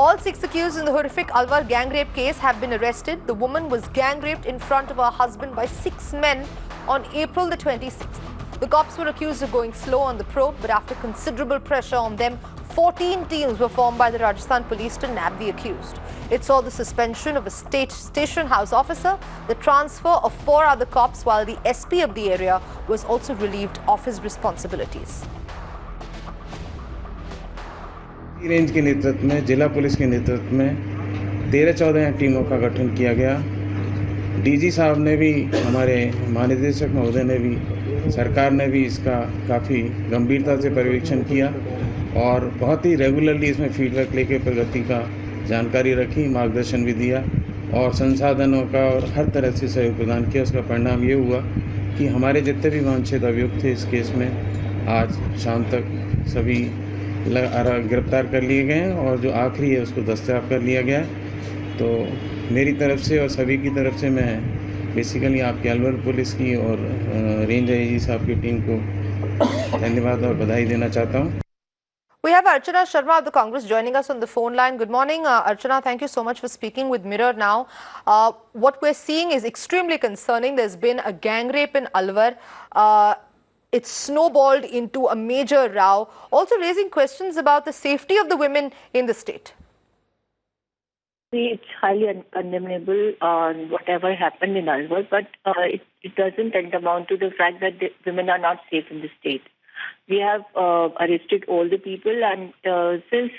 All 6 accused in the horrific Alwar gang rape case have been arrested. The woman was gang raped in front of her husband by 6 men on April the 26th. The cops were accused of going slow on the probe, but after considerable pressure on them, 14 teams were formed by the Rajasthan police to nab the accused. It saw the suspension of a station house officer, the transfer of 4 other cops, while the SP of the area was also relieved of his responsibilities. Range के नेतृत्व में जिला police के नेतृत्व में 13-14 टीमों का गठन किया गया। डीजी साहब ने भी, हमारे महानिदेशक महोदय ने भी, सरकार ने भी इसका काफ़ी गंभीरता से पर्यवेक्षण किया और बहुत ही रेगुलरली इसमें फीडबैक लेके प्रगति का जानकारी रखी, मार्गदर्शन भी दिया और संसाधनों का और हर तरह से सहयोग प्रदान किया। उसका परिणाम ये हुआ कि हमारे जितने भी वांछित अभियुक्त थे इस केस में आज शाम तक सभी गिरफ्तार कर लिए गए हैं और जो आखिरी है उसको दस्तयाब कर लिया गया है। तो मेरी तरफ से और सभी की तरफ से मैं बेसिकली आपके अलवर पुलिस की और रेंज आईजी साहब की टीम को धन्यवाद और बधाई देना चाहता हूँ। We have Archana Sharma of the Congress joining us on the phone line. Good morning, Archana. Thank you so much for speaking with Mirror now. What we're seeing is extremely concerning. There's been a gang rape in Alwar. It's snowballed into a major row, also raising questions about the safety of the women in the state. It's highly condemnable on whatever happened in Alwar, but it doesn't amount to the fact that the women are not safe in the state. We have arrested all the people, and since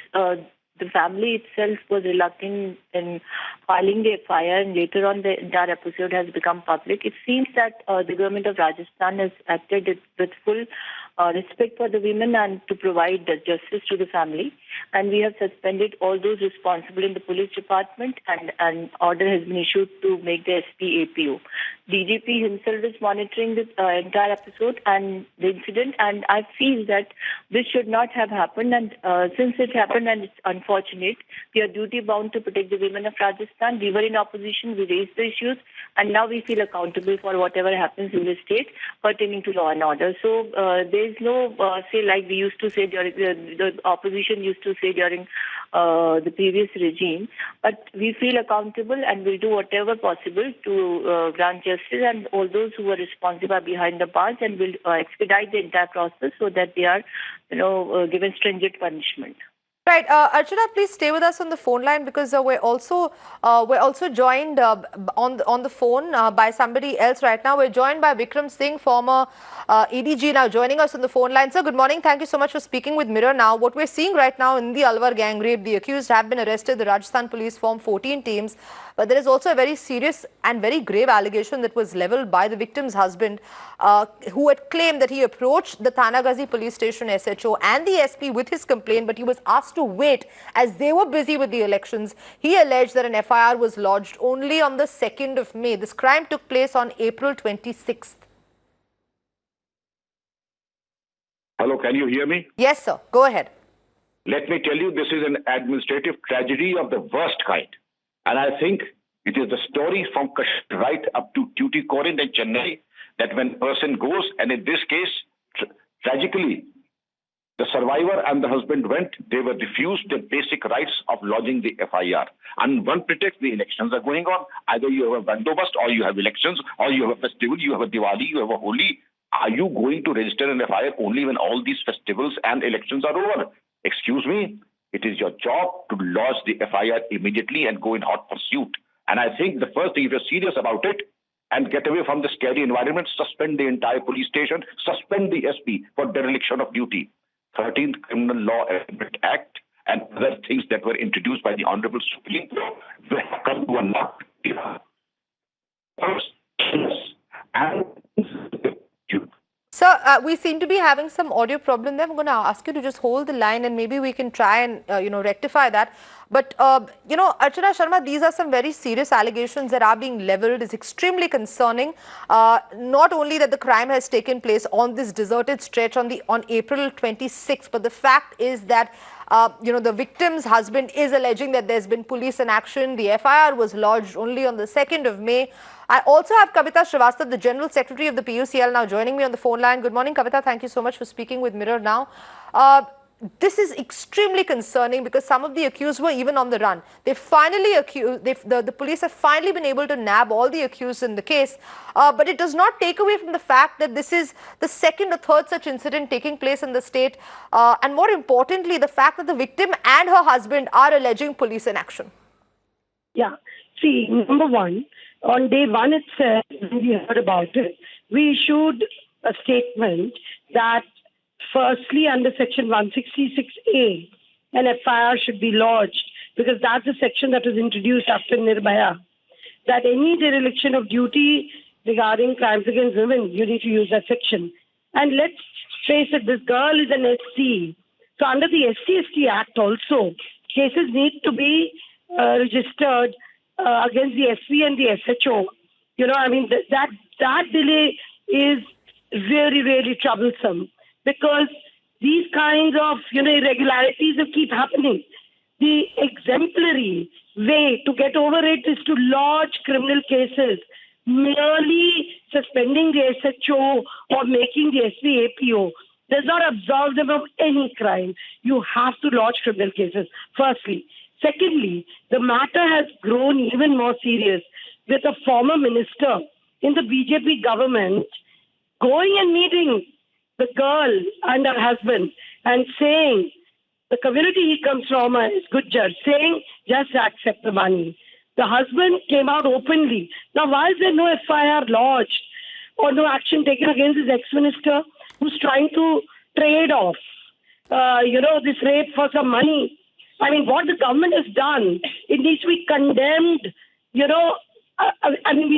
the family itself was reluctant in filing the FIR, and later on the entire episode has become public, it seems that the government of Rajasthan has acted with full respect for the women and to provide justice to the family. And we have suspended all those responsible in the police department, and an order has been issued to make the SP APO. DGP himself is monitoring this entire episode and the incident, and I feel that this should not have happened. And since it happened and it's unfortunate, we are duty bound to protect the women of Rajasthan. We were in opposition, we raised the issues, and now we feel accountable for whatever happens in the state pertaining to law and order. So there is no say like we used to say during the opposition used to say during the previous regime, but we feel accountable and will do whatever possible to grant justice, and all those who are responsible are behind the bars, and will expedite the entire process so that they are, given stringent punishment. Right, Archana, please stay with us on the phone line, because we're also joined on the phone by somebody else right now. We're joined by Vikram Singh, former ADG, now joining us on the phone line. Sir, good morning. Thank you so much for speaking with Mirror now. What we're seeing right now in the Alwar gang rape, the accused have been arrested. The Rajasthan police formed 14 teams. But there is also a very serious and very grave allegation that was levelled by the victim's husband, who had claimed that he approached the Thanagazi police station SHO and the SP with his complaint, but he was asked to wait as they were busy with the elections. He alleged that an FIR was lodged only on the 2nd of May. This crime took place on April 26th. Hello, can you hear me? Yes, sir. Go ahead. Let me tell you, this is an administrative tragedy of the worst kind. And I think it is the story from Kashmir right up to Tuticorin and Chennai that when a person goes, and in this case, tragically, the survivor and the husband went, they were refused the basic rights of lodging the FIR. On one pretext, the elections are going on. Either you have a bandobast, or you have elections, or you have a festival, you have a Diwali, you have a Holi. Are you going to register an FIR only when all these festivals and elections are over? Excuse me, it is your job to lodge the FIR immediately and go in hot pursuit. And I think the first thing, if you're serious about it and get away from the scary environment, suspend the entire police station, suspend the SP for dereliction of duty. 13th Criminal Law Amendment Act and other things that were introduced by the Honorable Supreme Court will come to a knock. Sir, we seem to be having some audio problem there. I'm going to ask you to just hold the line, and maybe we can try and, rectify that. But, Archana Sharma, these are some very serious allegations that are being levelled. It's extremely concerning. Not only that the crime has taken place on this deserted stretch on April 26th, but the fact is that, the victim's husband is alleging that there's been police inaction. The FIR was lodged only on the 2nd of May. I also have Kavita Srivastava, the General Secretary of the PUCL, now joining me on the phone line. Good morning, Kavita. Thank you so much for speaking with Mirror now. this is extremely concerning because some of the accused were even on the run. They finally the police have finally been able to nab all the accused in the case, but it does not take away from the fact that this is the second or third such incident taking place in the state, and more importantly, the fact that the victim and her husband are alleging police inaction. Yeah. See, number one, on day one itself, when we heard about it, we issued a statement that firstly, under Section 166A, an FIR should be lodged because that's the section that was introduced after Nirbhaya. That any dereliction of duty regarding crimes against women, you need to use that section. And let's face it, this girl is an SC. So under the SC/ST Act also, cases need to be registered against the SV and the SHO. You know, I mean, that delay is really, really troublesome because these kinds of, irregularities will keep happening. The exemplary way to get over it is to lodge criminal cases. Merely suspending the SHO or making the SV APO does not absolve them of any crime. You have to lodge criminal cases, firstly. Secondly, the matter has grown even more serious with a former minister in the BJP government going and meeting the girl and her husband and saying, the community he comes from is Gujjar, saying, just accept the money. The husband came out openly. Now, why is there no FIR lodged or no action taken against this ex-minister who's trying to trade off, this rape for some money? I mean, what the government has done, it needs to be condemned. We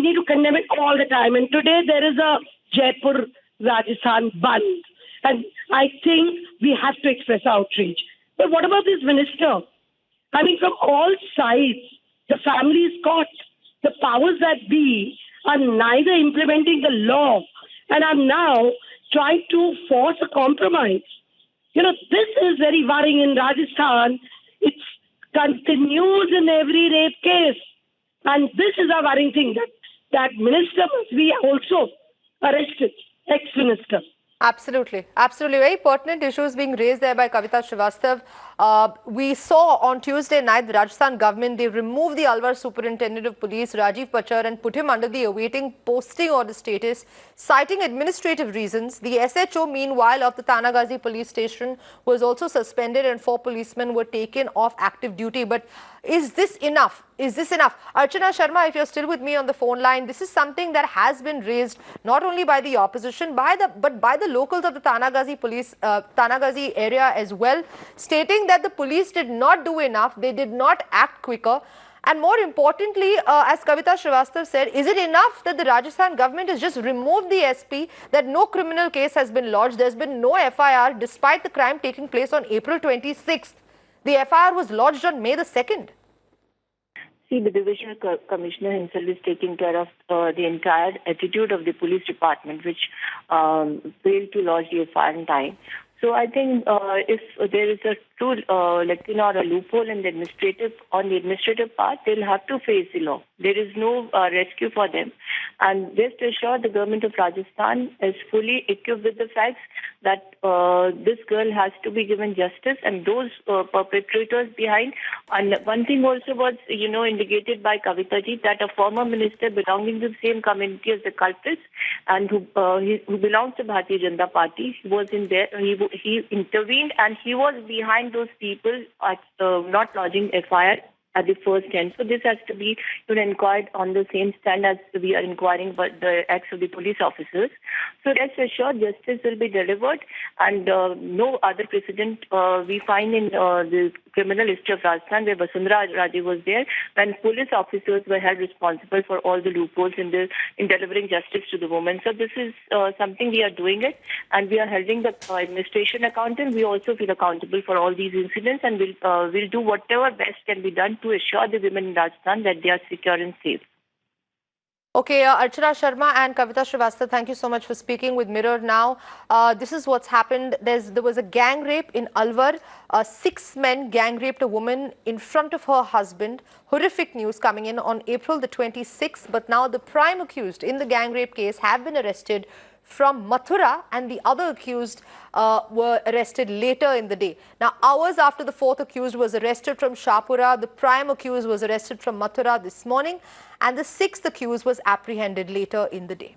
need to condemn it all the time. And today there is a Jaipur, Rajasthan Band. And I think we have to express outrage. But what about this minister? I mean, from all sides, the family is caught. The powers that be are neither implementing the law and are now trying to force a compromise. This is very worrying in Rajasthan. It continues in every rape case. And this is a worrying thing, that minister must be also arrested, ex-minister. Absolutely. Absolutely. Very pertinent issues being raised there by Kavita Srivastav. We saw on Tuesday night the Rajasthan government, they removed the Alwar Superintendent of Police, Rajiv Pachar, and put him under the awaiting posting order status, citing administrative reasons. The SHO, meanwhile, of the Tanagazi police station was also suspended and 4 policemen were taken off active duty. But is this enough? Is this enough? Archana Sharma, if you're still with me on the phone line, this is something that has been raised not only by the opposition, but by the locals of the Tanagazi area as well, stating that the police did not do enough, they did not act quicker. And more importantly, as Kavita Srivastav said, is it enough that the Rajasthan government has just removed the SP, that no criminal case has been lodged, there's been no FIR despite the crime taking place on April 26th? The FIR was lodged on May the 2nd. See, the divisional commissioner himself is taking care of the entire attitude of the police department, which failed to lodge the FIR in time. So I think if there is a true or a loophole in the administrative part, they'll have to face the law. There is no rescue for them. And just to assure, the government of Rajasthan is fully equipped with the facts that this girl has to be given justice and those perpetrators behind. And one thing also was, indicated by Kavita ji, that a former minister belonging to the same community as the culprits and who belongs to Bharatiya Janata Party, he was in there, he intervened and he was behind those people not lodging FIR at the first end. So this has to be inquired on the same stand as we are inquiring but the acts of the police officers. So rest assured, justice will be delivered and no other precedent we find in the criminal history of Rajasthan where Vasundhara Raje was there when police officers were held responsible for all the loopholes in delivering justice to the women. So this is something we are doing it and we are holding the administration accountable. We also feel accountable for all these incidents and we'll do whatever best can be done to assure the women in Rajasthan that they are secure and safe. Okay, Archana Sharma and Kavita Srivastav, thank you so much for speaking with Mirror Now. This is what's happened. There was a gang rape in Alwar. 6 men gang raped a woman in front of her husband. Horrific news coming in on April the 26th. But now the prime accused in the gang rape case have been arrested from Mathura, and the other accused were arrested later in the day. Now, hours after the fourth accused was arrested from Shahpura, the prime accused was arrested from Mathura this morning, and the sixth accused was apprehended later in the day.